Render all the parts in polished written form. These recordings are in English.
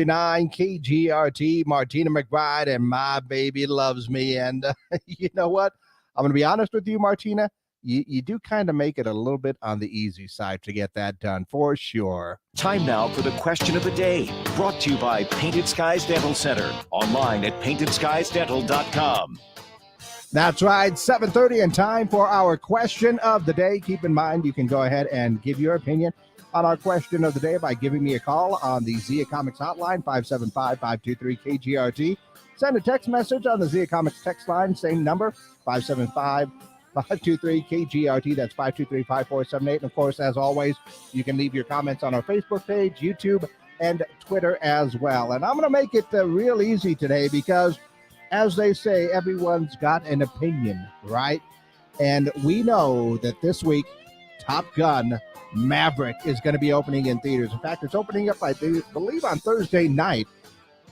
9 KGRT, Martina McBride, and my baby loves me. And you know what? I'm going to be honest with you, Martina. You do kind of make it a little bit on the easy side to get that done for sure. Time now for the question of the day, brought to you by Painted Skies Dental Center, online at paintedskiesdental.com. That's right, 7:30 and time for our question of the day. Keep in mind, you can go ahead and give your opinion on our question of the day by giving me a call on the Zia Comics hotline, 575-523-KGRT. Send a text message on the Zia Comics text line, same number, 575-523-KGRT. That's 523-5478. And, of course, as always, you can leave your comments on our Facebook page, YouTube, and Twitter as well. And I'm going to make it real easy today because, as they say, everyone's got an opinion, right? And we know that this week, Top Gun Maverick is going to be opening in theaters. In fact, it's opening up, I believe, on Thursday night.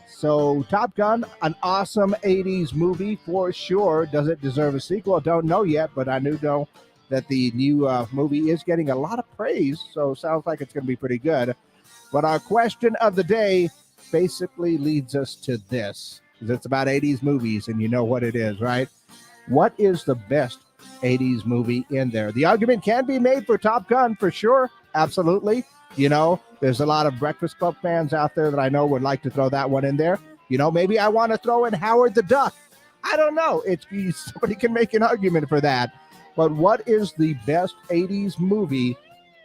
So Top Gun, an awesome 80s movie for sure. Does it deserve a sequel? Don't know yet, but I do know that the new movie is getting a lot of praise, so sounds like it's going to be pretty good. But our question of the day basically leads us to this, because it's about 80s movies, and you know what it is, right? What is the best 80s movie in there? The argument can be made for Top Gun for sure. Absolutely. You know, there's a lot of Breakfast Club fans out there that I know would like to throw that one in there. You know, maybe I want to throw in Howard the Duck. I don't know. Somebody can make an argument for that. But what is the best 80s movie,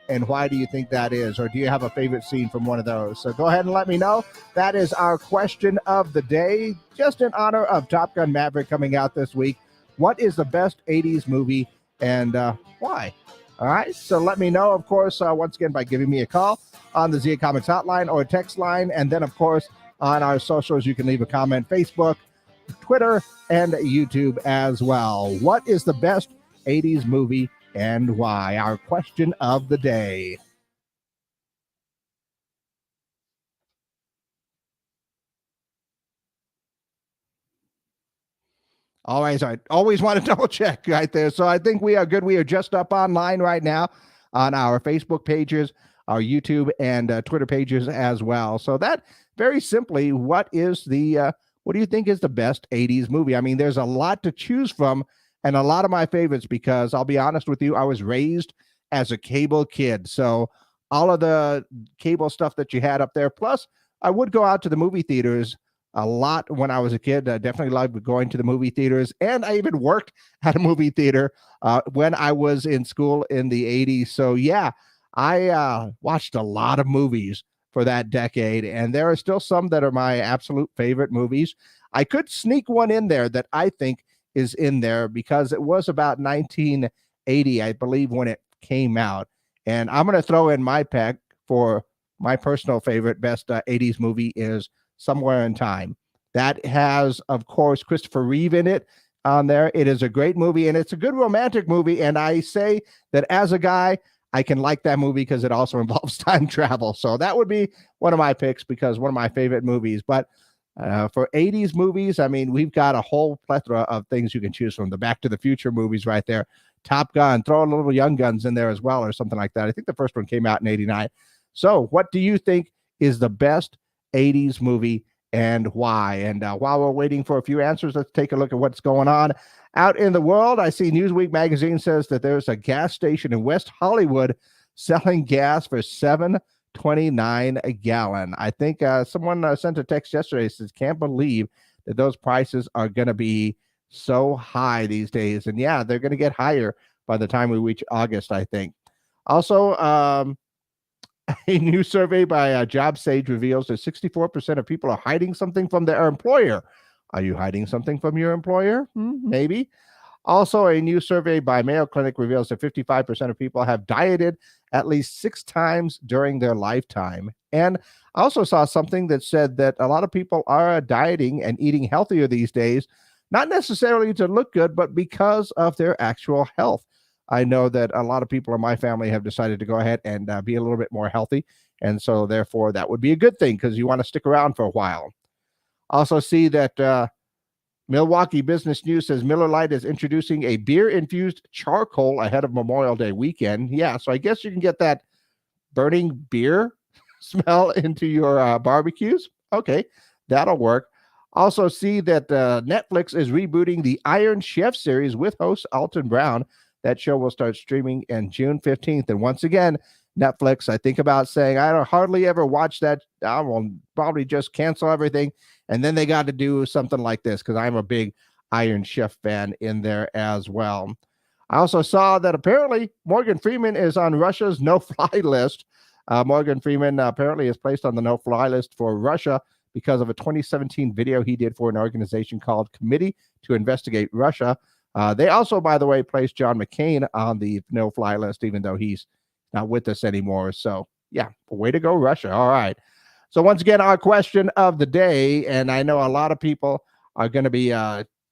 and why do you think that is? Or do you have a favorite scene from one of those? So go ahead and let me know. That is our question of the day, just in honor of Top Gun Maverick coming out this week. What is the best 80s movie, and why? All right, so let me know, of course, once again, by giving me a call on the Zia Comics hotline or text line. And then, of course, on our socials, you can leave a comment, Facebook, Twitter, and YouTube as well. What is the best 80s movie and why? Our question of the day. Always, I always want to double check right there. So I think we are good. We are just up online right now on our Facebook pages, our YouTube and Twitter pages as well. So that very simply, what do you think is the best 80s movie? I mean, there's a lot to choose from and a lot of my favorites, because I'll be honest with you, I was raised as a cable kid. So all of the cable stuff that you had up there, plus I would go out to the movie theaters a lot when I was a kid. I definitely loved going to the movie theaters, and I even worked at a movie theater when I was in school in the 80s. So yeah, I watched a lot of movies for that decade, and there are still some that are my absolute favorite movies. I could sneak one in there that I think is in there because it was about 1980, I believe, when it came out. And I'm going to throw in my pick for my personal favorite best 80s movie is Somewhere in Time. That has, of course, Christopher Reeve in it on there. It is a great movie, and it's a good romantic movie. And I say that as a guy, I can like that movie because it also involves time travel. So that would be one of my picks, because one of my favorite movies. But for 80s movies, I mean, we've got a whole plethora of things you can choose from. The Back to the Future movies right there. Top Gun, throw a little Young Guns in there as well, or something like that. I think the first one came out in 89. So what do you think is the best 80s movie and why? And while we're waiting for a few answers, let's take a look at what's going on out in the world. I see Newsweek magazine says that there's a gas station in West Hollywood selling gas for $7.29 a gallon. I think someone sent a text yesterday, says, can't believe that those prices are going to be so high these days. And yeah, they're going to get higher by the time we reach August, I think. Also, a new survey by JobSage reveals that 64% of people are hiding something from their employer. Are you hiding something from your employer? Maybe. Also, a new survey by Mayo Clinic reveals that 55% of people have dieted at least 6 times during their lifetime. And I also saw something that said that a lot of people are dieting and eating healthier these days, not necessarily to look good, but because of their actual health. I know that a lot of people in my family have decided to go ahead and be a little bit more healthy. And so therefore that would be a good thing, because you want to stick around for a while. Also see that Milwaukee Business News says Miller Lite is introducing a beer-infused charcoal ahead of Memorial Day weekend. Yeah, so I guess you can get that burning beer smell into your barbecues. Okay, that'll work. Also, see that Netflix is rebooting the Iron Chef series with host Alton Brown. That show will start streaming in June 15th. And once again, Netflix, I think about saying, I don't hardly ever watch that. I will probably just cancel everything. And then they got to do something like this because I'm a big Iron Chef fan in there as well. I also saw that apparently Morgan Freeman is on Russia's no-fly list. Morgan Freeman apparently is placed on the no-fly list for Russia because of a 2017 video he did for an organization called Committee to Investigate Russia. They also, by the way, placed John McCain on the no-fly list, even though he's not with us anymore. So, yeah, way to go, Russia. All right. So, once again, our question of the day, and I know a lot of people are going to be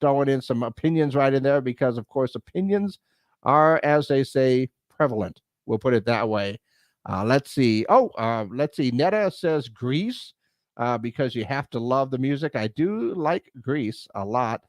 throwing in some opinions right in there because, of course, opinions are, as they say, prevalent. We'll put it that way. Let's see. Let's see. Netta says Grease because you have to love the music. I do like Grease a lot,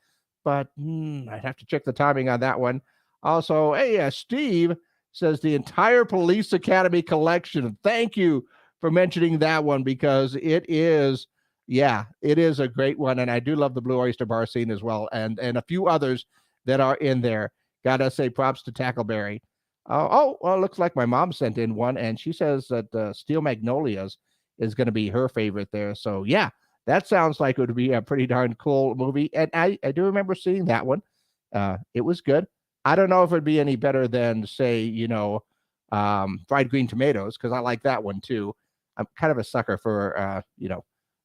but I'd have to check the timing on that one. Also, hey, Steve says the entire Police Academy collection. Thank you for mentioning that one because it is a great one. And I do love the Blue Oyster Bar scene as well. And a few others that are in there. Gotta say props to Tackleberry. Well, it looks like my mom sent in one, and she says that Steel Magnolias is going to be her favorite there. So, yeah, that sounds like it would be a pretty darn cool movie. And I do remember seeing that one. It was good. I don't know if it'd be any better than, say, Fried Green Tomatoes, because I like that one, too. I'm kind of a sucker for,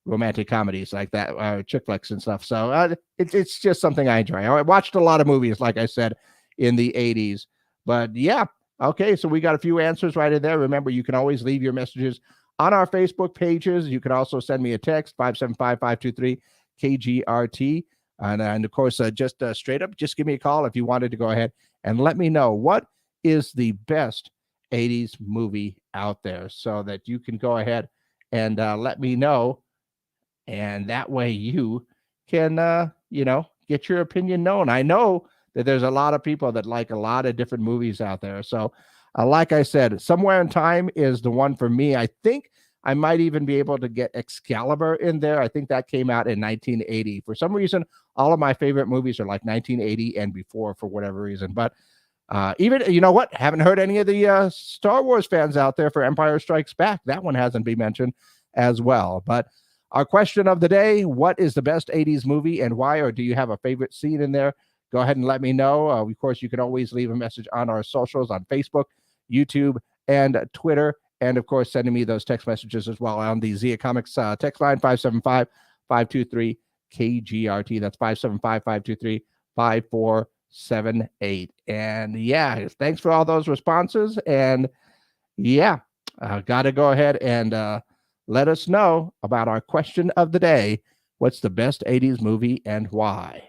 romantic comedies like that, chick flicks and stuff. So it's just something I enjoy. I watched a lot of movies, like I said, in the 80s. But yeah, okay, so we got a few answers right in there. Remember, you can always leave your messages on our Facebook pages. You can also send me a text, 575-523-KGRT. And of course, just straight up, just give me a call if you wanted to go ahead and let me know what is the best 80s movie out there so that you can go ahead and let me know. And that way you can, get your opinion known. I know that there's a lot of people that like a lot of different movies out there. So, like I said, Somewhere in Time is the one for me. I think I might even be able to get Excalibur in there. I think that came out in 1980. For some reason, all of my favorite movies are like 1980 and before for whatever reason. But even, you know what? Haven't heard any of the Star Wars fans out there for Empire Strikes Back. That one hasn't been mentioned as well. But our question of the day, what is the best 80s movie and why? Or do you have a favorite scene in there? Go ahead and let me know. Of course, you can always leave a message on our socials on Facebook, YouTube, and Twitter. And, of course, sending me those text messages as well on the Zia Comics text line, 575-523-KGRT. That's 575-523-5478. And, yeah, thanks for all those responses. And, yeah, got to go ahead and let us know about our question of the day. What's the best 80s movie and why?